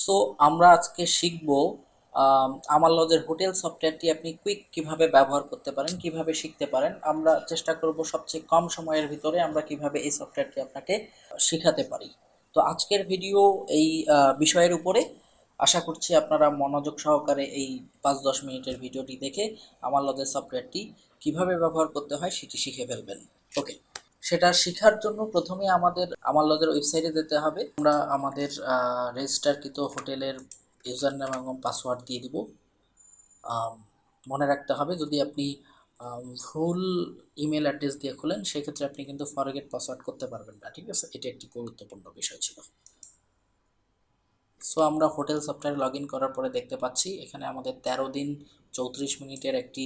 So আমরা আজকে শিখব আমার লজের হোটেল সফটওয়্যারটি আপনি কুইক কিভাবে ব্যবহার করতে পারেন, কিভাবে শিখতে পারেন। আমরা চেষ্টা করব সবচেয়ে কম সময়ের ভিতরে আমরা কিভাবে এই সফটওয়্যারটি আপনাকে শিখাতে পারি। তো আজকের ভিডিও এই বিষয়ের উপরে। আশা করছি আপনারা মনোযোগ সহকারে এই 5-10 মিনিটের ভিডিওটি দেখে আমার লজের সফটওয়্যারটি কিভাবে ব্যবহার করতে হয় সেটি শিখে ফেলবেন। ওকে, সেটা শেখার জন্য প্রথমে আমাদের আমার লজের ওয়েবসাইটে যেতে হবে। আমরা আমাদের রেজিস্টারকৃত হোটেলের ইউজার নেম এবং পাসওয়ার্ড দিয়ে দিব। মনে রাখতে হবে, যদি আপনি ভুল ইমেল অ্যাড্রেস দিয়ে খোলেন সেক্ষেত্রে আপনি কিন্তু ফরগেট পাসওয়ার্ড করতে পারবেন না। ঠিক আছে, এটা একটি গুরুত্বপূর্ণ বিষয় ছিল। সো আমরা হোটেল সফটওয়্যার লগ ইন করার পরে দেখতে পাচ্ছি এখানে আমাদের 13 দিন 34 মিনিটের একটি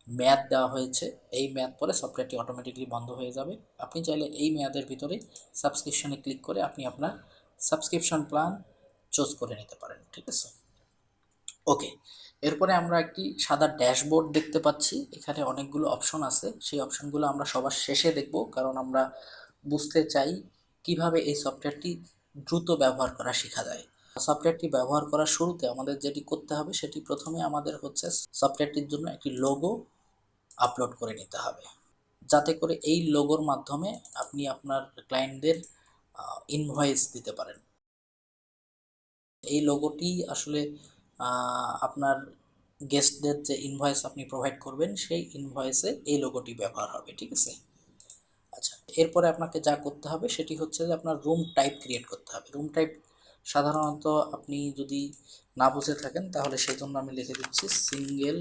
মেয়াদ দেওয়া হয়েছে। এই মেয়াদ পরে সফটওয়্যারটি অটোমেটিকলি বন্ধ হয়ে যাবে। আপনি চাইলে এই মেয়াদের ভিতরে সাবস্ক্রিপশনে ক্লিক করে আপনি আপনার সাবস্ক্রিপশন প্ল্যান চুজ করে নিতে পারেন। ঠিক আছে, ওকে। এরপরে আমরা একটি সাদা ড্যাশবোর্ড দেখতে পাচ্ছি। এখানে অনেকগুলো অপশন আছে, সেই অপশনগুলো আমরা সবার শেষে দেখব, কারণ আমরা বুঝতে চাই কিভাবে এই সফটওয়্যারটি দ্রুত ব্যবহার করা শেখা যায়। সফটওয়্যারটি ব্যবহার করার শুরুতে আমাদের যেটি করতে হবে সেটি প্রথমে আমাদের হচ্ছে সফটওয়্যারটির জন্য একটি লোগো আপলোড করে নিতে হবে, যাতে করে এই লোগোর মাধ্যমে আপনি আপনার ক্লায়েন্টদের ইনভয়েস দিতে পারেন। এই লোগোটি আসলে আপনার গেস্টদের যে ইনভয়েস আপনি প্রোভাইড করবেন সেই ইনভয়েসে এই লোগোটি ব্যবহার হবে। ঠিক আছে, আচ্ছা। এরপরে আপনাকে যা করতে হবে সেটি হচ্ছে যে আপনার রুম টাইপ ক্রিয়েট করতে হবে। রুম টাইপ সাধারণত আপনি যদি না বুঝে থাকেন তাহলে সেই জন্য আমি লিখে দিচ্ছি সিঙ্গেল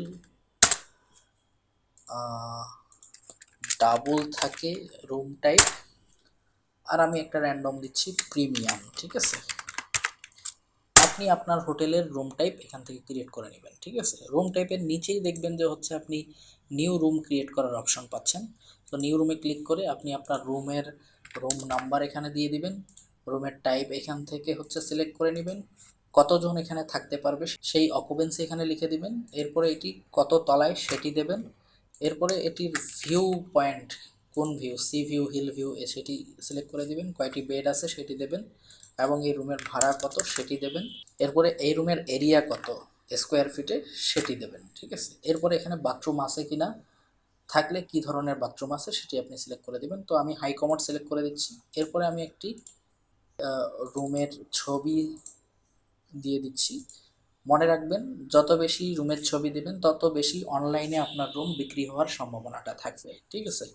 ডাবল থাকে রুম টাইপ, আর আমি একটা র্যান্ডম দিচ্ছি প্রিমিয়াম। ঠিক আছে, আপনি আপনার হোটেলের রুম টাইপ এখান থেকে ক্রিয়েট করে নেবেন। ঠিক আছে, রুম টাইপের নিচেই দেখবেন যে হচ্ছে আপনি নিউ রুম ক্রিয়েট করার অপশন পাচ্ছেন। তো নিউ রুমে ক্লিক করে আপনি আপনার রুম নাম্বার এখানে দিয়ে দিবেন। রুমের টাইপ এখান থেকে হচ্ছে সিলেক্ট করে নেবেন। কতজন এখানে থাকতে পারবে সেই অকুপেন্সি এখানে লিখে দিবেন। এরপরে এটি কত তলায় সেটি দেবেন। এরপরে এটির ভিউ পয়েন্ট, কোন view, sea view, hill view, সেটি সিলেক্ট করে দিবেন। কয়টি বেড আছে সেটি দেবেন এবং এই রুমের ভাড়া কত সেটি দেবেন। এরপরে এই রুমের এরিয়া কত স্কোয়ার ফিটে সেটি দেবেন। ঠিক আছে, এরপরে এখানে বাথরুম আছে কিনা, থাকলে কি ধরনের বাথরুম আছে সেটি আপনি সিলেক্ট করে দেবেন। তো আমি হাই কমোড সিলেক্ট করে দিচ্ছি। এরপরে আমি একটি রুমের ছবি দিয়ে দিচ্ছি। মনে রাখবেন, যত বেশি রুমের ছবি দেবেন তত বেশি অনলাইনে আপনার রুম বিক্রি হওয়ার সম্ভাবনাটা থাকবে। ঠিক আছে,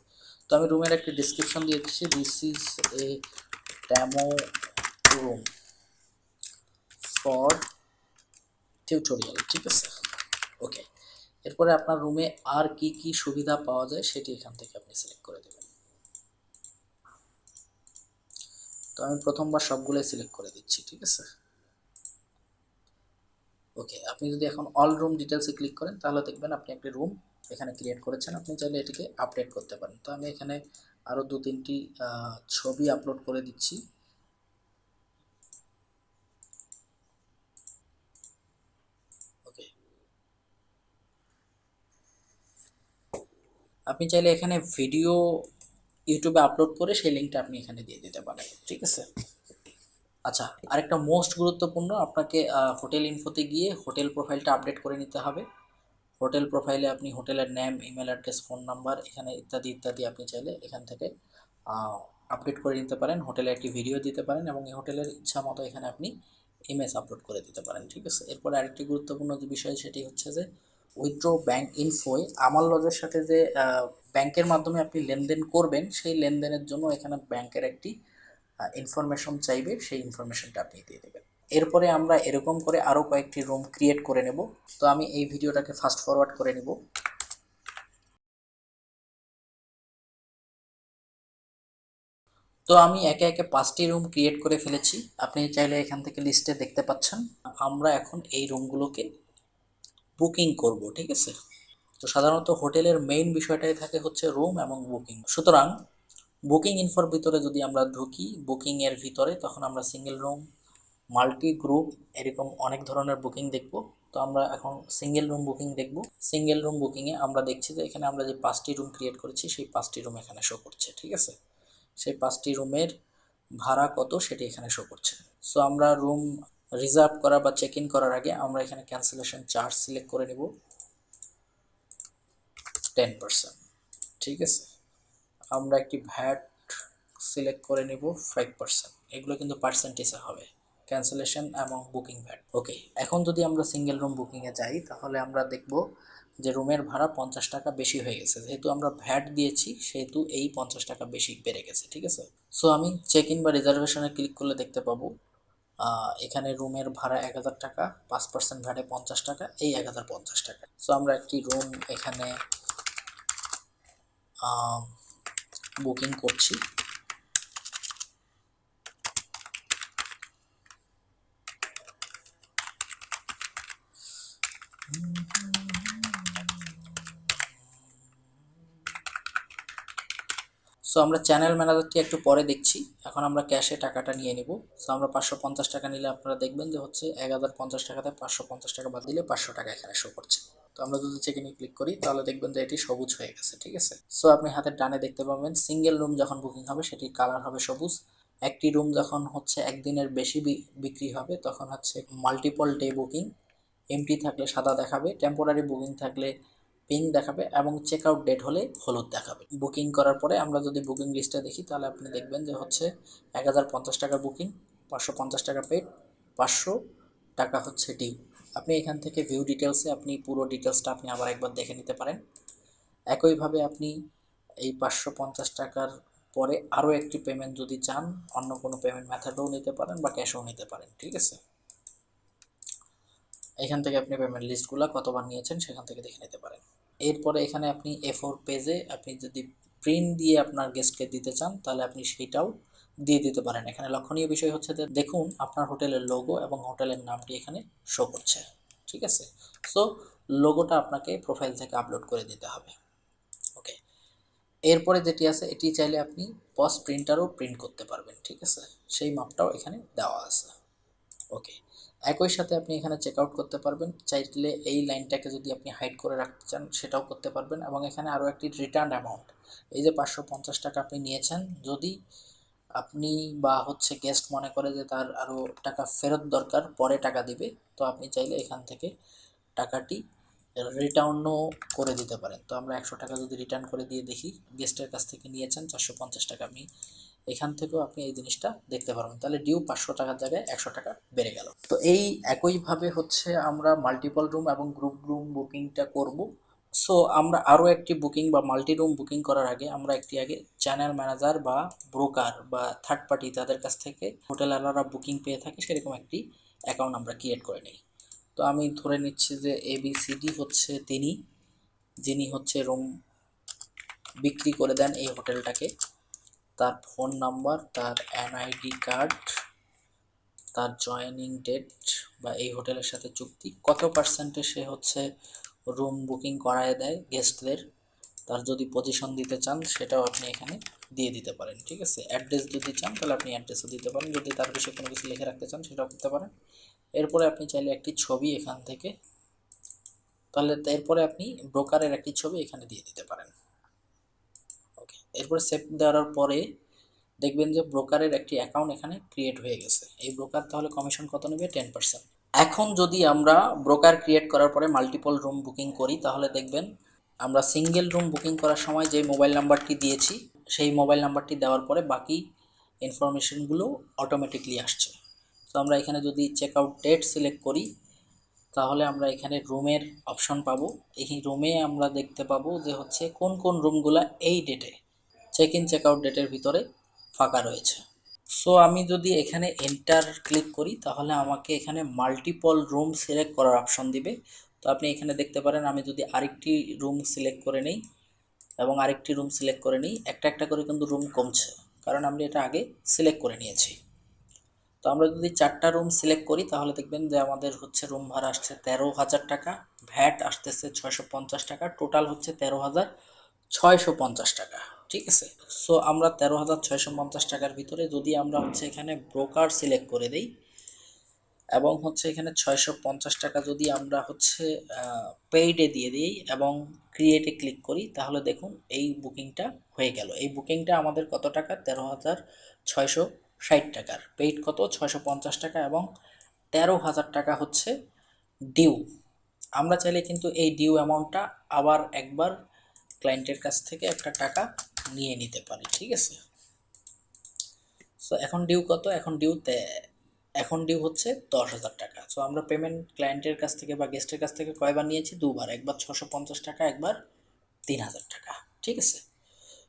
তো আমি রুমের একটি ডিসক্রিপশন দিয়ে দিচ্ছি, this is a demo room for tutorial. ঠিক আছে, ওকে। এরপরে আপনার রুমে আর কি কি সুবিধা পাওয়া যায় সেটি এখান থেকে আপনি সিলেক্ট করে দেবেন। তো আমি প্রথমবার সবগুলোই সিলেক্ট করে দিচ্ছি। ঠিক আছে, ওকে। আপনি যদি এখন অল রুম ডিটেলসে ক্লিক করেন তাহলে দেখবেন আপনি একটি রুম এখানে ক্রিয়েট করেছেন। আপনি চাইলে এটিকে আপডেট করতে পারেন। তো আমি এখানে আরও 2-3টি ছবি আপলোড করে দিচ্ছি। ওকে, আপনি চাইলে এখানে ভিডিও ইউটিউবে আপলোড করে সেই লিঙ্কটা আপনি এখানে দিয়ে দিতে পারেন। ঠিক আছে, আচ্ছা। আরেকটা মোস্ট গুরুত্বপূর্ণ, আপনাকে হোটেল ইনফোতে গিয়ে হোটেল প্রোফাইলটা আপডেট করে নিতে হবে। হোটেল প্রোফাইলে আপনি হোটেলের name, email address, phone number এখানে ইত্যাদি ইত্যাদি আপনি চাইলে এখান থেকে আপডেট করে নিতে পারেন। হোটেলে একটি ভিডিও দিতে পারেন এবং এই হোটেলের ইচ্ছা মতো এখানে আপনি ইমেজ আপলোড করে দিতে পারেন। ঠিক আছে, এরপরে আরেকটি গুরুত্বপূর্ণ যে বিষয় সেটি হচ্ছে যে উইথড্র ব্যাঙ্ক ইনফোয় আমার লজের সাথে যে ব্যাংকের মাধ্যমে আপনি লেনদেন করবেন সেই লেনদেনের জন্য এখানে ব্যাংকের একটি ইনফরমেশন চাইবে, সেই ইনফরমেশনটা আপনি দিয়ে দেবেন। এরপরে আমরা এরকম করে আরও কয়েকটি রুম ক্রিয়েট করে নেব। তো আমি এই ভিডিওটাকে ফাস্ট ফরওয়ার্ড করে নেব। তো আমি একে একে 5টি রুম ক্রিয়েট করে ফেলেছি, আপনি চাইলে এখান থেকে লিস্টে দেখতে পাচ্ছেন। আমরা এখন এই রুমগুলোকে বুকিং করব। ঠিক আছে, তো সাধারণত হোটেলের মেইন বিষয়টাই থাকে হচ্ছে রুম এবং বুকিং। সুতরাং বুকিং ইনফোর ভিতরে যদি আমরা ঢুকি, বুকিংয়ের ভিতরে তখন আমরা সিঙ্গেল রুম, মাল্টি গ্রুপ এরকম অনেক ধরনের বুকিং দেখব। তো আমরা এখন সিঙ্গেল রুম বুকিং দেখব। সিঙ্গেল রুম বুকিংয়ে আমরা দেখছি যে এখানে আমরা যে 5টি রুম ক্রিয়েট করেছি সেই 5টি রুম এখানে শো করছে। ঠিক আছে, সেই 5টি রুমের ভাড়া কত সেটি এখানে শো করছে। সো আমরা রুম রিজার্ভ করা বা চেক ইন করার আগে আমরা এখানে ক্যান্সেলেশন চার্জ সিলেক্ট করে নিব 10%, ঠিক আছে। আমরা একটি ভ্যাট সিলেক্ট করে নিব 5%, এগুলো কিন্তু পার্সেন্টেজে হবে, ক্যান্সেলেশন এবং বুকিং ভ্যাট। ওকে, এখন যদি আমরা সিঙ্গেল রুম বুকিংয়ে যাই তাহলে আমরা দেখব যে রুমের ভাড়া 50 টাকা বেশি হয়ে গেছে, যেহেতু আমরা ভ্যাট দিয়েছি সেহেতু এই 50 টাকা বেশি বেড়ে গেছে, ঠিক আছে। সো আমি চেক ইন বা রিজার্ভেশনে ক্লিক করলে দেখতে পাবো এখানে রুমের ভাড়া 1000 টাকা, 5% ভ্যাটে 50 টাকা, এই 1050 টাকা। সো আমরা একটি রুম এখানে বুকিং করছি। সো আমরা চ্যানেল ম্যানেজারটি একটু পরে দেখছি, এখন আমরা ক্যাশে টাকাটা নিয়ে নিব। সো আমরা 550 টাকা নিলে আপনারা দেখবেন যে হচ্ছে 1050 টাকাতে 550 টাকা বাদ দিলে 500 টাকা এখানে শো করছে। তো আমরা যদি চেক ইনে ক্লিক করি তাহলে দেখবেন যে এটি সবুজ হয়ে গেছে, ঠিক আছে। সো আপনি হাতের ডানে দেখতে পাবেন সিঙ্গেল রুম যখন বুকিং হবে সেটির কালার হবে সবুজ, একটি রুম যখন হচ্ছে একদিনের বেশি বিক্রি হবে তখন হচ্ছে মাল্টিপল ডে বুকিং, এমটি থাকলে সাদা দেখাবে, টেম্পোরারি বুকিং থাকলে পিঙ্ক দেখাবে এবং চেক আউট ডেট হলে হলুদ দেখাবে। বুকিং করার পরে আমরা যদি বুকিং লিস্টে দেখি তাহলে আপনি দেখবেন যে হচ্ছে 1050 টাকা বুকিং, 550 টাকা পেড, 500 টাকা হচ্ছে ডিউ। আপনি এখান থেকে ভিউ ডিটেলসে আপনি পুরো ডিটেলসটা আপনি আবার একবার দেখে নিতে পারেন। একইভাবে আপনি এই 550 টাকার পরে আরও একটি পেমেন্ট যদি চান অন্য কোনো পেমেন্ট মেথডও নিতে পারেন বা ক্যাশও নিতে পারেন, ঠিক আছে। এখান থেকে আপনি পেমেন্ট লিস্টগুলো কতবার নিয়েছেন সেখান থেকে দেখে নিতে পারেন। এরপরে এখানে আপনি A4 পেজে আপনি যদি প্রিন্ট দিয়ে আপনার গেস্টকে দিতে চান তাহলে আপনি সেইটাও দিয়ে দিতে পারেন। এখানে লক্ষণীয় বিষয় হচ্ছে যে দেখুন আপনার হোটেলের লোগো এবং হোটেলের নামটি এখানে শো করছে, ঠিক আছে। সো লোগোটা আপনাকে প্রোফাইল থেকে আপলোড করে দিতে হবে। ওকে, এরপরে যেটি আছে এটি চাইলে আপনি পস প্রিন্টারও প্রিন্ট করতে পারবেন, ঠিক আছে, সেই মাপটাও এখানে দেওয়া আছে। ওকে, একই সাথে আপনি এখানে চেক আউট করতে পারবেন, চাইলে এই লাইনটাকে যদি আপনি হাইড করে রাখতে চান সেটাও করতে পারবেন। এবং এখানে আরও একটি রিটার্ন অ্যামাউন্ট, এই যে 550 টাকা আপনি নিয়েছেন, যদি আপনি বা হচ্ছে গেস্ট মনে করে যে তার আরও টাকা ফেরত দরকার, পরে টাকা দিবে, তো আপনি চাইলে এখান থেকে টাকাটি রিটার্নও করে দিতে পারেন। তো আমরা 100 টাকা যদি রিটার্ন করে দিয়ে দেখি, গেস্টের কাছ থেকে নিয়েছেন 450 টাকা, আপনি এখান থেকেও আপনি এই জিনিসটা দেখতে পারবেন। তাহলে ডিউ 500 টাকার জায়গায় 100 টাকা বেড়ে গেল। তো এই একইভাবে হচ্ছে আমরা মাল্টিপল রুম এবং গ্রুপ রুম বুকিংটা করব। সো আমরা আরও একটি বুকিং বা মাল্টি রুম বুকিং করার আগে আমরা একটি আগে চ্যানেল ম্যানেজার বা ব্রোকার বা থার্ড পার্টি তাদের কাছ থেকে হোটেল আলারা বুকিং পেয়ে থাকে সেরকম একটি অ্যাকাউন্ট আমরা ক্রিয়েট করে নিই। তো আমি ধরে নিচ্ছি যে ABCD হচ্ছে তিনি, যিনি হচ্ছে রুম বিক্রি করে দেন এই হোটেলটাকে, তার ফোন নাম্বার, তার NID কার্ড, তার জয়েনিং ডেট বা এই হোটেলের সাথে চুক্তি, কত পার্সেন্টে সে হচ্ছে রুম বুকিং করায় দেয় গেস্টদের, তার যদি পজিশন দিতে চান সেটাও আপনি এখানে দিয়ে দিতে পারেন, ঠিক আছে। অ্যাড্রেস যদি চান তাহলে আপনি অ্যাড্রেসও দিতে পারেন, যদি তার বিষয়ে কোনো কিছু লিখে রাখতে চান সেটাও করতে পারেন। এরপরে আপনি চাইলে একটি ছবি এখান থেকে, তাহলে এরপরে আপনি ব্রোকারের একটি ছবি এখানে দিয়ে দিতে পারেন। ওকে, এরপরে সেভ দেওয়ার পরে দেখবেন যে ব্রোকারের একটি অ্যাকাউন্ট এখানে ক্রিয়েট হয়ে গেছে। এই ব্রোকার তাহলে কমিশন কত নেবে? 10%। এখন যদি আমরা ব্রোকার ক্রিয়েট করার পরে মাল্টিপল রুম বুকিং করি তাহলে দেখবেন আমরা সিঙ্গেল রুম বুকিং করার সময় যে মোবাইল নাম্বারটি দিয়েছি সেই মোবাইল নাম্বারটি দেওয়ার পরে বাকি ইনফরমেশনগুলো অটোমেটিকলি আসছে। তো আমরা এখানে যদি চেক আউট ডেট সিলেক্ট করি তাহলে আমরা এখানে রুমের অপশন পাবো। এই রুমে আমরা দেখতে পাবো যে হচ্ছে কোন কোন রুমগুলো এই ডেটে চেক ইন চেক আউট ডেটের ভিতরে ফাঁকা রয়েছে। সো আমি যদি এখানে এন্টার ক্লিক করি তাহলে আমাকে এখানে মাল্টিপল রুম সিলেক্ট করার অপশন দিবে। তো আপনি এখানে দেখতে পারেন আমি যদি আরেকটি রুম সিলেক্ট করে নিই এবং আরেকটি রুম সিলেক্ট করে নিই, একটা একটা করে কিন্তু রুম কমছে, কারণ আমরা এটা আগে সিলেক্ট করে নিয়েছি। তো আমরা যদি 4টা রুম সিলেক্ট করি তাহলে দেখবেন যে আমাদের হচ্ছে রুম ভাড়া আসছে 13,000 টাকা, ভ্যাট আসতেছে 650 টাকা, টোটাল হচ্ছে 13,650 টাকা, ঠিক আছে। সো আমরা 13,650 টাকার ভিতরে যদি আমরা হচ্ছে এখানে ব্রোকার সিলেক্ট করে দেই এবং হচ্ছে এখানে 650 টাকা যদি আমরা হচ্ছে পেইডে দিয়ে দিই এবং ক্রিয়েটে ক্লিক করি তাহলে দেখুন এই বুকিংটা হয়ে গেল। এই বুকিংটা আমাদের কত টাকা? 13,650 টাকার, পেইড কত 650 টাকা, এবং 13,000 টাকা হচ্ছে ডিউ। আমরা চাইলে কিন্তু এই ডিউ অ্যামাউন্টটা আবার একবার ক্লায়েন্টের কাছ থেকে একটা টাকা নিয়ে নিতে পারি, ঠিক আছে। সো এখন ডিউ কত, এখন ডিউ হচ্ছে 10,000 টাকা। সো আমরা পেমেন্ট ক্লায়েন্টের কাছ থেকে বা গেস্টের কাছ থেকে কয়বার নিয়েছি, দুবার, একবার 650 টাকা, একবার 3,000 টাকা, ঠিক আছে।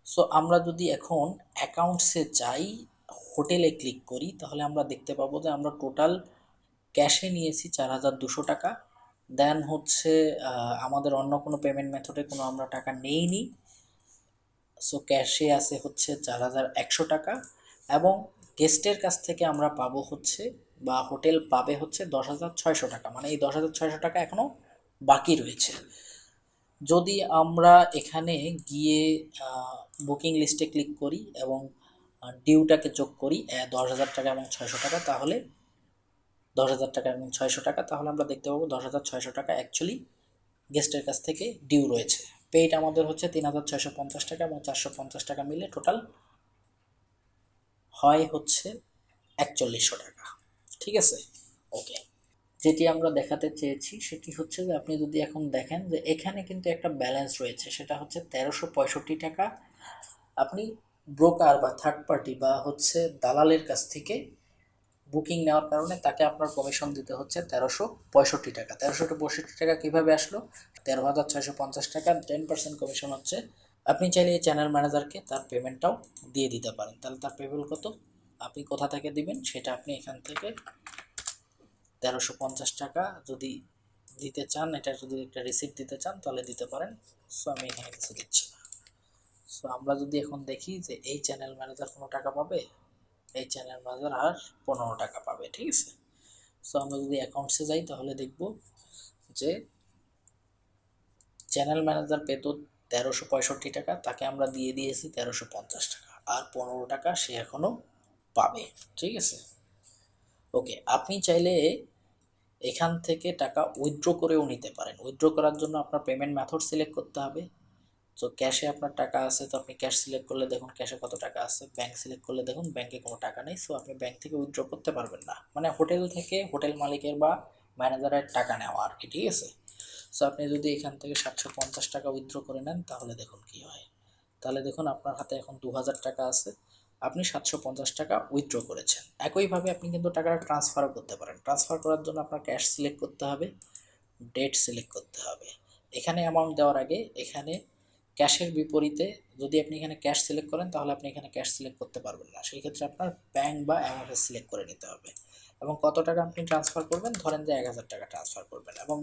সো আমরা যদি এখন অ্যাকাউন্টসে যাই, হোটেলে ক্লিক করি, তাহলে আমরা দেখতে পাবো যে আমরা টোটাল ক্যাশে নিয়েছি 4,200 টাকা। দেন হচ্ছে আমাদের অন্য কোনো পেমেন্ট মেথডে কোনো আমরা টাকা নেইনি। সো ক্যাশে আছে হচ্ছে 4,100 টাকা, এবং গেস্টের কাছ থেকে আমরা পাবো হচ্ছে, বা হোটেল পাবে হচ্ছে 10,600 টাকা। মানে এই 10,600 টাকা এখনও বাকি রয়েছে। যদি আমরা এখানে গিয়ে বুকিং লিস্টে ক্লিক করি এবং ডিউটাকে যোগ করি 10,000 টাকা এবং 600 টাকা, তাহলে 10,000 টাকা এবং 600 টাকা, তাহলে আমরা দেখতে পাবো 10,600 টাকা অ্যাকচুয়ালি গেস্টের কাছ থেকে ডিউ রয়েছে। পেইড আমাদের হচ্ছে 3,650 টাকা, এবং 450 টাকা মিলে টোটাল হয় হচ্ছে 4,100 টাকা, ঠিক আছে। ওকে, যেটি আমরা দেখাতে চেয়েছি সেটি হচ্ছে যে আপনি যদি এখন দেখেন যে এখানে কিন্তু একটা ব্যালেন্স রয়েছে, সেটা হচ্ছে 1365 টাকা। আপনি ব্রোকার বা থার্ড পার্টি বা হচ্ছে দালালের কাছ থেকে বুকিং নেওয়ার কারণে তাকে আপনার কমিশন দিতে হচ্ছে 1365 টাকা। 1365 টাকা কীভাবে আসলো, 13,650 টাকা 10% কমিশন হচ্ছে। আপনি চাইলে এই চ্যানেল ম্যানেজারকে তার পেমেন্টটাও দিয়ে দিতে পারেন। তাহলে তার পেমেন্ট কত, আপনি কোথা থেকে দিবেন সেটা আপনি এখান থেকে 1350 টাকা যদি দিতে চান, এটা যদি একটা রিসিপ্ট দিতে চান তাহলে দিতে পারেন। সো আমি এখানে কিছু দিচ্ছি না। সো আমরা যদি এখন দেখি যে এই চ্যানেল ম্যানেজার কোনো টাকা পাবে, এই চ্যানেল ম্যানেজার আর 15 টাকা পাবে, ঠিক আছে। সো আমরা যদি অ্যাকাউন্টসে যাই তাহলে দেখব যে চ্যানেল ম্যানেজার পেত 1365 টাকা, তাকে আমরা দিয়ে দিয়েছি 1350 টাকা, আর 15 টাকা সে এখনও পাবে, ঠিক আছে। ওকে, আপনি চাইলে এখান থেকে টাকা উইথড্র করেও নিতে পারেন। উইথড্র করার জন্য আপনার পেমেন্ট মেথড সিলেক্ট করতে হবে। তো ক্যাশে আপনার টাকা আছে, তো আপনি ক্যাশ সিলেক্ট করলে দেখুন ক্যাশে কত টাকা আছে। ব্যাংক সিলেক্ট করলে দেখুন ব্যাংকে কোনো টাকা নেই। সো আপনি ব্যাংক থেকে উইথড্র করতে পারবেন না, মানে হোটেল থেকে হোটেল মালিকের বা ম্যানেজারের টাকা নেওয়া আর কি, ঠিক আছে। সো আপনি যদি এখান থেকে 750 টাকা উইথড্র করে নেন তাহলে দেখুন কি হয়। তাহলে দেখুন আপনার হাতে এখন 2,000 টাকা আছে, আপনি 750 টাকা উইথড্র করেছেন। একইভাবে আপনি কিন্তু টাকাটা ট্রান্সফারও করতে পারেন। ট্রান্সফার করার জন্য আপনার ক্যাশ সিলেক্ট করতে হবে, ডেট সিলেক্ট করতে হবে। এখানে অ্যামাউন্ট দেওয়ার আগে এখানে ক্যাশের বিপরীতে যদি আপনি এখানে ক্যাশ সিলেক্ট করেন তাহলে আপনি এখানে ক্যাশ সিলেক্ট করতে পারবেন না। সেই ক্ষেত্রে আপনার ব্যাংক বা অ্যামাউন্ট সিলেক্ট করে নিতে হবে, এবং কত টাকা আপনি ট্রান্সফার করবেন, ধরেন যে 1,000 টাকা ট্রান্সফার করবেন, এবং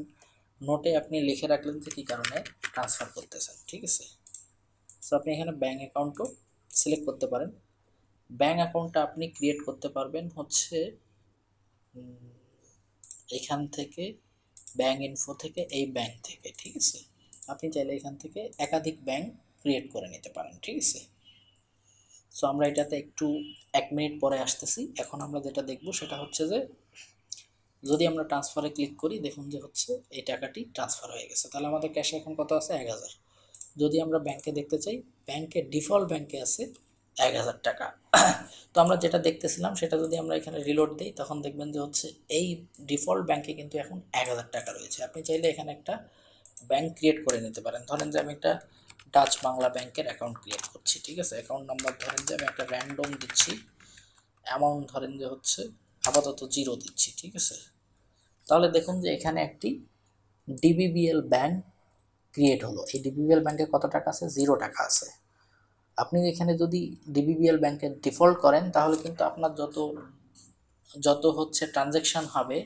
নোটে আপনি লিখে রাখলেন যে কী কারণে ট্রান্সফার করতেছেন, ঠিক আছে। সো আপনি এখানে ব্যাঙ্ক অ্যাকাউন্টও সিলেক্ট করতে পারেন। ব্যাঙ্ক অ্যাকাউন্টটা আপনি ক্রিয়েট করতে পারবেন হচ্ছে এখান থেকে, ব্যাঙ্ক ইনফো থেকে, এই ব্যাঙ্ক থেকে, ঠিক আছে। আপনি চাইলে এখান থেকে একাধিক ব্যাঙ্ক ক্রিয়েট করে নিতে পারেন, ঠিক আছে। সো আমরা এটাতে একটু 1 মিনিট পরে আসতেছি। এখন আমরা যেটা দেখব সেটা হচ্ছে যে যদি আমরা ট্রান্সফারে ক্লিক করি, দেখুন যে হচ্ছে এই টাকাটি ট্রান্সফার হয়ে গেছে। তাহলে আমাদের ক্যাশে এখন কত আছে, 1,000। যদি আমরা ব্যাংকে দেখতে চাই, ব্যাংকে ডিফল্ট ব্যাংকে আছে 1,000 টাকা। তো আমরা যেটা দেখতেছিলাম সেটা যদি আমরা এখানে রিলোড দিই তখন দেখবেন যে হচ্ছে এই ডিফল্ট ব্যাংকে কিন্তু এখন 1,000 টাকা রয়েছে। আপনি চাইলে এখানে একটা ব্যাংক ক্রিয়েট করে নিতে পারেন। ধরেন যে আমি একটা ডাচ বাংলা ব্যাংকের অ্যাকাউন্ট ক্রিয়েট করছি, ঠিক আছে। অ্যাকাউন্ট নাম্বার ধরেন যে আমি একটা র্যান্ডম দিচ্ছি, অ্যামাউন্ট ধরেন যে হচ্ছে আপাতত 0 দিচ্ছি, ঠিক আছে। তাহলে দেখুন যে এখানে একটি ডিবিবিএল ব্যাংক ক্রিয়েট হলো। এই ডিবিবিএল ব্যাংকে কত টাকা আছে, 0 টাকা আছে। আপনি এখানে যদি ডিবিবিএল ব্যাংকে ডিফল্ট করেন তাহলে কিন্তু আপনার যত যত হচ্ছে ট্রানজ্যাকশান হবে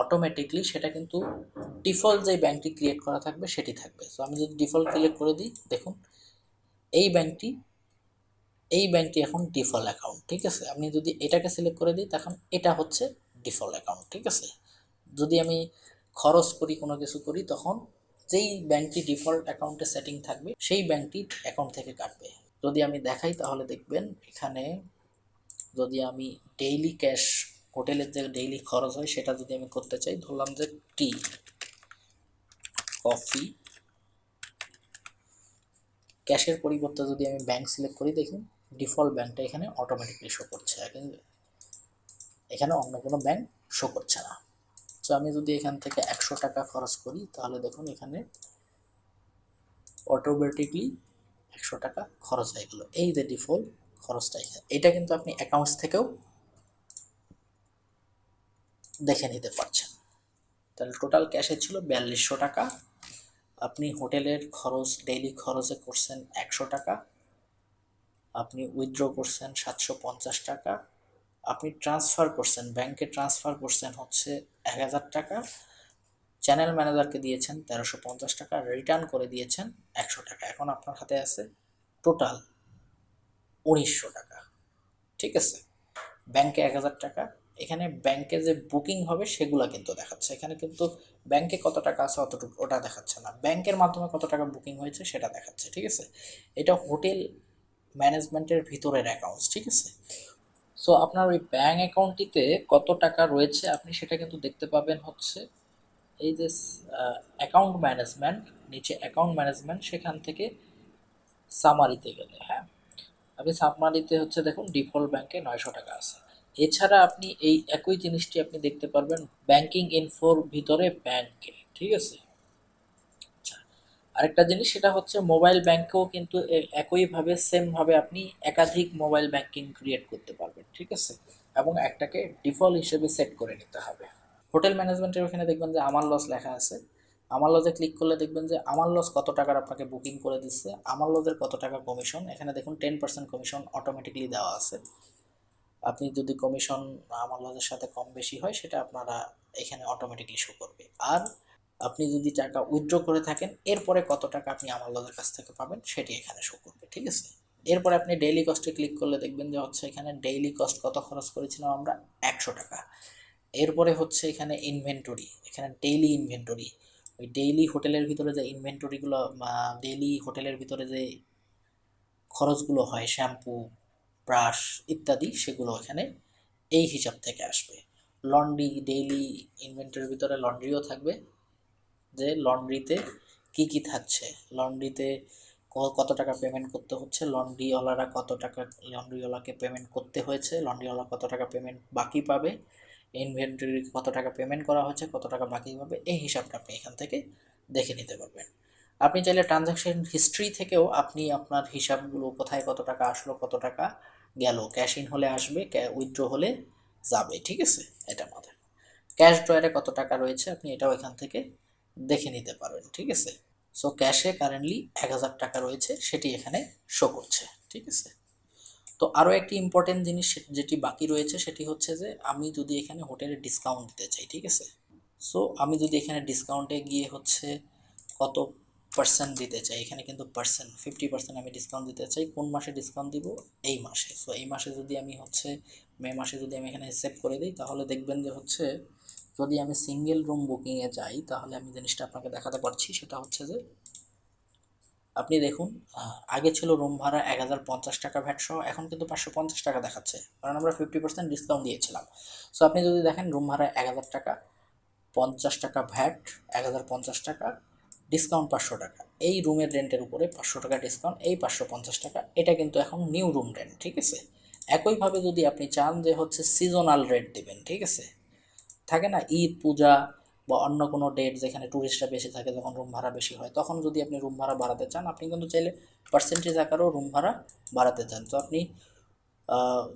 অটোমেটিকলি সেটা কিন্তু ডিফল্ট যে ব্যাংকটি ক্রিয়েট করা থাকবে সেটি থাকবে। সো আমি যদি ডিফল্ট ক্রিয়েট করে দিই, দেখুন এই ব্যাংকটি এখন ডিফল্ট অ্যাকাউন্ট, ঠিক আছে। আমি যদি এটাকে সিলেক্ট করে দিই তখন এটা হচ্ছে ডিফল্ট অ্যাকাউন্ট, ঠিক আছে। যদি আমি খরচ করি, কোনো কিছু করি, তখন যেই ব্যাংকটি ডিফল্ট অ্যাকাউন্টে সেটিং থাকবে সেই ব্যাংকটি অ্যাকাউন্ট থেকে কাটবে। যদি আমি দেখাই তাহলে দেখবেন এখানে যদি আমি ডেইলি ক্যাশ, হোটেলের যে ডেইলি খরচ হয় সেটা যদি আমি করতে চাই, ধরলাম যে টি, কফি, ক্যাশের পরিবর্তে যদি আমি ব্যাংক সিলেক্ট করি, দেখুন ডিফল্ট ব্যাংকটা এখানে অটোমেটিকলি শো করছে, এখানে অন্য কোনো ব্যাংক শো করছে না। তো আমি যদি এখান থেকে 100 টাকা খরচ করি তাহলে দেখুন এখানে অটোমেটিকলি 100 টাকা খরচ হয়ে গেল। এই যে ডিফল্ট খরচটা এটা কিন্তু আপনি অ্যাকাউন্টস থেকেও দেখে নিতে পারছেন। তাহলে টোটাল ক্যাশে ছিল 4200 টাকা, আপনি হোটেলের খরচ ডেইলি খরচে করছেন 100 টাকা, আপনি উইথড্র করছেন 750 টাকা, আপনি ট্রান্সফার করছেন ব্যাংকে ট্রান্সফার করছেন হচ্ছে 1000 টাকা, চ্যানেল ম্যানেজারকে দিয়েছেন 1350 টাকা, রিটার্ন করে দিয়েছেন 100 টাকা। এখন আপনার হাতে আছে টোটাল 1900 টাকা। ঠিক আছে, ব্যাংকে 1000 টাকা, এখানে ব্যাংকে যে বুকিং হবে সেগুলো কিন্তু দেখাচ্ছে, এখানে কিন্তু ব্যাংকে কত টাকা আছে অতটুকু ওটা দেখাচ্ছে না, ব্যাংকের মাধ্যমে কত টাকা বুকিং হয়েছে সেটা দেখাচ্ছে। ঠিক আছে, এটা হোটেল ম্যানেজমেন্টের ভিতরের অ্যাকাউন্টস। ঠিক আছে, সো আপনার ওই ব্যাংক অ্যাকাউন্টটিতে কত টাকা রয়েছে আপনি সেটা কিন্তু দেখতে পাবেন হচ্ছে এই যে অ্যাকাউন্ট ম্যানেজমেন্ট, নিচে অ্যাকাউন্ট ম্যানেজমেন্ট, সেখান থেকে সামারিতে গেলে, হ্যাঁ আপনি সাবমারিতে হচ্ছে দেখুন ডিফল্ট ব্যাংকে 900 টাকা আছে। এছাড়া আপনি এই একই জিনিসটি আপনি দেখতে পারবেন ব্যাংকিং ইনফোর ভিতরে ব্যাংকে। ঠিক আছে, আচ্ছা আরেকটা জিনিস সেটা হচ্ছে মোবাইল ব্যাংকেও কিন্তু একইভাবে সেমভাবে আপনি একাধিক মোবাইল ব্যাংকিং ক্রিয়েট করতে পারবেন। ঠিক আছে, এবং একটাকে ডিফল্ট হিসেবে সেট করে নিতে হবে। হোটেল ম্যানেজমেন্টের ওখানে দেখবেন যে আমার লস লেখা আছে, আমার লসে ক্লিক করলে দেখবেন যে আমার লস কত টাকার আপনাকে বুকিং করে দিচ্ছে, আমার লসের কত টাকা কমিশন, এখানে দেখুন 10% কমিশন অটোমেটিকলি দেওয়া আছে। আপনি যদি কমিশন আমার লসের সাথে কম বেশি হয় সেটা আপনারা এখানে অটোমেটিকলি শো করবে। আর আপনি যদি টাকা উইথড্র করে থাকেন এরপরে কত টাকা আপনি আমার লসের কাছ থেকে পাবেন সেটি এখানে শো করবে। ঠিক আছে, এরপরে আপনি ডেইলি কস্টে ক্লিক করলে দেখবেন যে হচ্ছে এখানে ডেইলি কস্ট কত খরচ করেছিলাম আমরা 100 টাকা। এরপরে হচ্ছে এখানে ইনভেন্টরি, এখানে ডেইলি ইনভেন্টরি, ওই ডেইলি হোটেলের ভিতরে যে ইনভেন্টরিগুলো, ডেইলি হোটেলের ভিতরে যে খরচগুলো হয় শ্যাম্পু ব্রাশ ইত্যাদি সেগুলো এখানে এই হিসাব থেকে আসবে। লন্ড্রি ডেইলি ইনভেন্টরির ভিতরে লন্ড্রিও থাকবে, যে লন্ড্রিতে কি কি থাকছে, লন্ড্রিতে কত টাকা পেমেন্ট করতে হচ্ছে, লন্ড্রিওয়ালারা কত টাকা লন্ড্রিওয়ালাকে পেমেন্ট করতে হয়েছে, লন্ড্রিওয়ালা কত টাকা পেমেন্ট বাকি পাবে, ইনভেন্টরি কত টাকা পেমেন্ট করা হয়েছে, কত টাকা বাকি পাবে, এই হিসাবটা আপনি এখান থেকে দেখে নিতে পারবেন। আপনি চাইলে ট্রানজ্যাকশন হিস্ট্রি থেকেও আপনি আপনার হিসাবগুলো কোথায় কত টাকা আসলো কত টাকা গেল, ক্যাশ ইন হলে আসবে, উইথড্র হলে যাবে। ঠিক আছে, এটা মাথায়, ক্যাশ ড্রয়ারে কত টাকা রয়েছে আপনি এটাও এখান থেকে দেখে নিতে পারবেন। ঠিক আছে, সো ক্যাশে কারেন্টলি 1000 টাকা রয়েছে সেটি এখানে শো করছে। ঠিক আছে, তো আরও একটি ইম্পর্টেন্ট জিনিস যেটি বাকি রয়েছে সেটি হচ্ছে যে আমি যদি এখানে হোটেলে ডিসকাউন্ট দিতে চাই, ঠিক আছে, সো আমি যদি এখানে ডিসকাউন্টে গিয়ে হচ্ছে কত পার্সেন্ট দিতে চাই, এখানে কিন্তু পার্সেন্ট 50% আমি ডিসকাউন্ট দিতে চাই, কোন মাসে ডিসকাউন্ট দিব, এই মাসে। সো এই মাসে যদি আমি হচ্ছে মে মাসে যদি আমি এখানে সেভ করে দিই তাহলে দেখবেন যে হচ্ছে যদি আমি সিঙ্গেল রুম বুকিংয়ে যাই তাহলে আমি জিনিসটা আপনাকে দেখাতে পারছি, সেটা হচ্ছে যে আপনি দেখুন আগে ছিল রুম ভাড়া 1050 টাকা ভ্যাট সহ, এখন কিন্তু 550 টাকা দেখাচ্ছে, কারণ আমরা 50% ডিসকাউন্ট দিয়েছিলাম। সো আপনি যদি দেখেন রুম ভাড়া 1000 টাকা, 50 টাকা ভ্যাট, 1050 টাকা ডিসকাউন্ট 500 টাকা, এই রুমের রেন্টের উপরে 500 টাকা ডিসকাউন্ট, এই 550 টাকা, এটা কিন্তু এখন নিউ রুম রেন্ট। ঠিক আছে, একইভাবে যদি আপনি চান যে হচ্ছে সিজনাল রেট দিবেন, ঠিক আছে, থাকে না ঈদ পূজা বা অন্য কোনো ডেট যেখানে ট্যুরিস্টরা বেশি থাকে যখন রুম ভাড়া বেশি হয় তখন যদি আপনি রুম ভাড়া বাড়াতে চান আপনি কিন্তু চাইলে পার্সেন্টেজ আকারেও রুম ভাড়া বাড়াতে চান। তো আপনি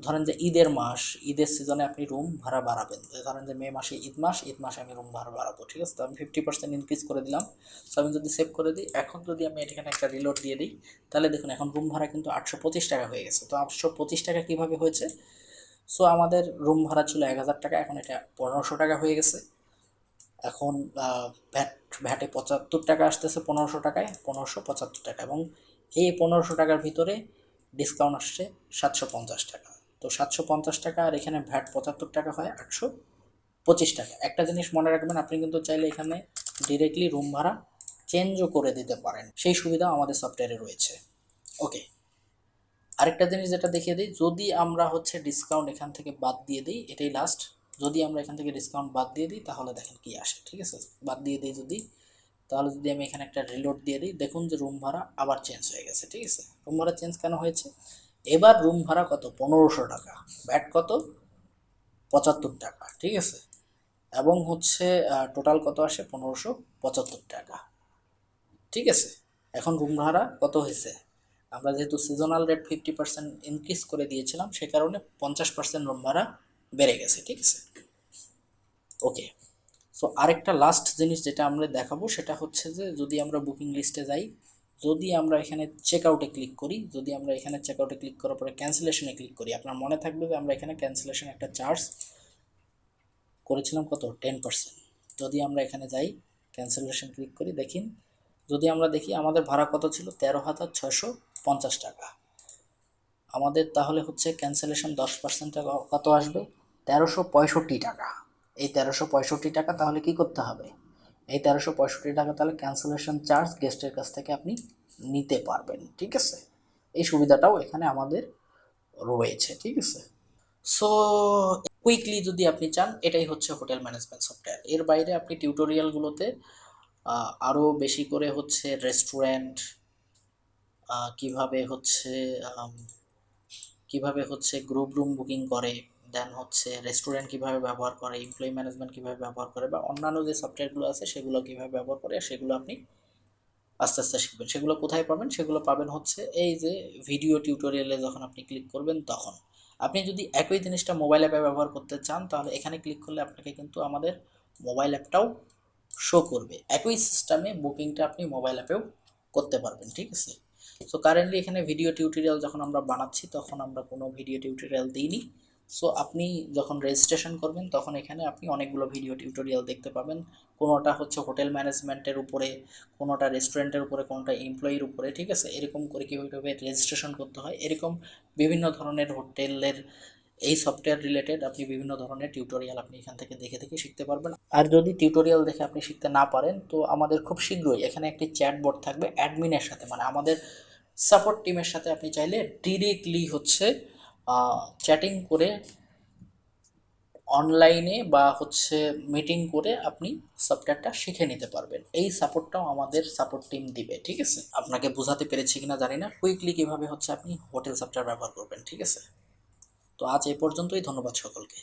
ধরেন যে ঈদের মাস, ঈদের সিজনে আপনি রুম ভাড়া বাড়াবেন, ধরেন যে মে মাসে ঈদ মাস, ঈদ মাসে আমি রুম ভাড়া বাড়াবো। ঠিক আছে, তো আমি 50% ইনক্রিজ করে দিলাম। সো আমি যদি সেভ করে দিই, এখন যদি আমি এখানে একটা রিলোড দিয়ে দিই তাহলে দেখুন এখন রুম ভাড়া কিন্তু 825 টাকা হয়ে গেছে। তো 825 টাকা কীভাবে হয়েছে, সো আমাদের রুম ভাড়া ছিল 1000 টাকা, এখন এটা 1500 টাকা হয়ে গেছে। এখন ভ্যাট ভ্যাটে 75 টাকা আসতেছে 1500 টাকায়, 1575 টাকা, এবং এই 1500 টাকার ভিতরে ডিসকাউন্ট আসছে 750 টাকা। তো 750 টাকা আর এখানে ভ্যাট 75 টাকা হয় 825 টাকা। একটা জিনিস মনে রাখবেন, আপনি কিন্তু চাইলে এখানে ডিরেক্টলি রুম ভাড়া চেঞ্জও করে দিতে পারেন, সেই সুবিধাও আমাদের সফটওয়্যারে রয়েছে। ওকে, আরেকটা জিনিস যেটা দেখিয়ে দিই, যদি আমরা হচ্ছে ডিসকাউন্ট এখান থেকে বাদ দিয়ে দিই, এটাই লাস্ট, যদি আমরা এখান থেকে ডিসকাউন্ট বাদ দিয়ে দিই তাহলে দেখেন কি আসে। ঠিক আছে, বাদ দিয়ে দিই যদি, তাহলে যদি আমি এখানে একটা রিলোড দিয়ে দিই দেখুন যে রুম ভাড়া আবার চেঞ্জ হয়ে গেছে। ঠিক আছে, রুম ভাড়া চেঞ্জ কেন হয়েছে, এবার রুম ভাড়া কত? 1500 টাকা। ভ্যাট কত? 75 টাকা, ঠিক আছে। এবং হচ্ছে টোটাল কত আসে? 1575 টাকা, ঠিক আছে। এখন রুম ভাড়া কত হয়েছে? আমরা যেহেতু সিজনাল রেট 50% ইনক্রিজ করে দিয়েছিলাম, সে কারণে 50% রুম ভাড়া বেড়ে গেছে, ঠিক আছে। ওকে, সো আরেকটা লাস্ট জিনিস যেটা আমরা দেখাবো সেটা হচ্ছে যে যদি আমরা বুকিং লিস্টে যাই, যদি আমরা এখানে চেক আউটে ক্লিক করি, যদি আমরা এখানে চেক আউটে ক্লিক করার পরে ক্যান্সেলেশনে ক্লিক করি, আপনার মনে থাকবে যে আমরা এখানে ক্যান্সেলেশন একটা চার্জ করেছিলাম কত? 10%। যদি আমরা এখানে যাই, ক্যান্সেলেশন ক্লিক করি, দেখিন, যদি আমরা দেখি আমাদের ভাড়া কত ছিল? 13,650 টাকা। আমাদের তাহলে হচ্ছে ক্যান্সেলেশন 10% কত আসবে? 1365 টাকা। এই 1365 টাকা তাহলে কি করতে হবে? এই 1365 টাকা তাহলে ক্যান্সেলেশন চার্জ গেস্টের কাছ থেকে আপনি নিতে পারবেন, ঠিক আছে। এই সুবিধাটাও এখানে আমাদের রয়েছে, ঠিক আছে। সো কুইকলি যদি আপনি চান, এটাই হচ্ছে হোটেল ম্যানেজমেন্ট সফটওয়্যার। এর বাইরে আপনি টিউটোরিয়ালগুলোতে আরও বেশি করে হচ্ছে রেস্টুরেন্ট কিভাবে হচ্ছে গ্রুপ রুম বুকিং করে, দেন হচ্ছে রেস্টুরেন্ট কিভাবে ব্যবহার করে, এমপ্লয়ি ম্যানেজমেন্ট কিভাবে ব্যবহার করে, বা অন্যান্য যে সফটওয়্যারগুলো আছে সেগুলো কিভাবে ব্যবহার করে, সেগুলো আপনি আস্তে আস্তে শিখবেন। সেগুলো কোথায় পাবেন? সেগুলো পাবেন হচ্ছে এই যে ভিডিও টিউটোরিয়ালে যখন আপনি ক্লিক করবেন তখন। আপনি যদি একই জিনিসটা মোবাইল অ্যাপে ব্যবহার করতে চান তাহলে এখানে ক্লিক করলে আপনাকে কিন্তু আমাদের মোবাইল অ্যাপটাও শো করবে। একই সিস্টেমে বুকিংটা আপনি মোবাইল অ্যাপেও করতে পারবেন, ঠিক আছে। সো কারেন্টলি এখানে ভিডিও টিউটোরিয়াল যখন আমরা বানাচ্ছি তখন আমরা কোনো ভিডিও টিউটোরিয়াল দিইনি। সো আপনি যখন রেজিস্ট্রেশন করবেন তখন এখানে আপনি অনেকগুলো ভিডিও টিউটোরিয়াল দেখতে পাবেন। কোনোটা হচ্ছে হোটেল ম্যানেজমেন্টের উপরে, কোনোটা রেস্টুরেন্টের উপরে, কোনোটা এমপ্লয়ির উপরে, ঠিক আছে। এরকম করে কীভাবে রেজিস্ট্রেশন করতে হয়, এরকম বিভিন্ন ধরনের হোটেলের এই সফটওয়্যার রিলেটেড আপনি বিভিন্ন ধরনের টিউটোরিয়াল আপনি এখান থেকে দেখে দেখে শিখতে পারবেন। আর যদি টিউটোরিয়াল দেখে আপনি শিখতে না পারেন তো আমাদের খুব শীঘ্রই এখানে একটি চ্যাটবট থাকবে অ্যাডমিনের সাথে, মানে আমাদের সাপোর্ট টিমের সাথে আপনি চাইলে ডিরেক্টলি হচ্ছে চ্যাটিং করে অনলাইনে বা হচ্ছে মিটিং করে আপনি সফটওয়্যারটা শিখে নিতে পারবেন। এই সাপোর্টটাও আমাদের সাপোর্ট টিম দিবে, ঠিক আছে। আপনাকে বোঝাতে পেরেছি কিনা জানি না, কুইকলি কীভাবে হচ্ছে আপনি হোটেল সফটওয়্যার ব্যবহার করবেন, ঠিক আছে। তো আজ এই পর্যন্তই, ধন্যবাদ সকলকে।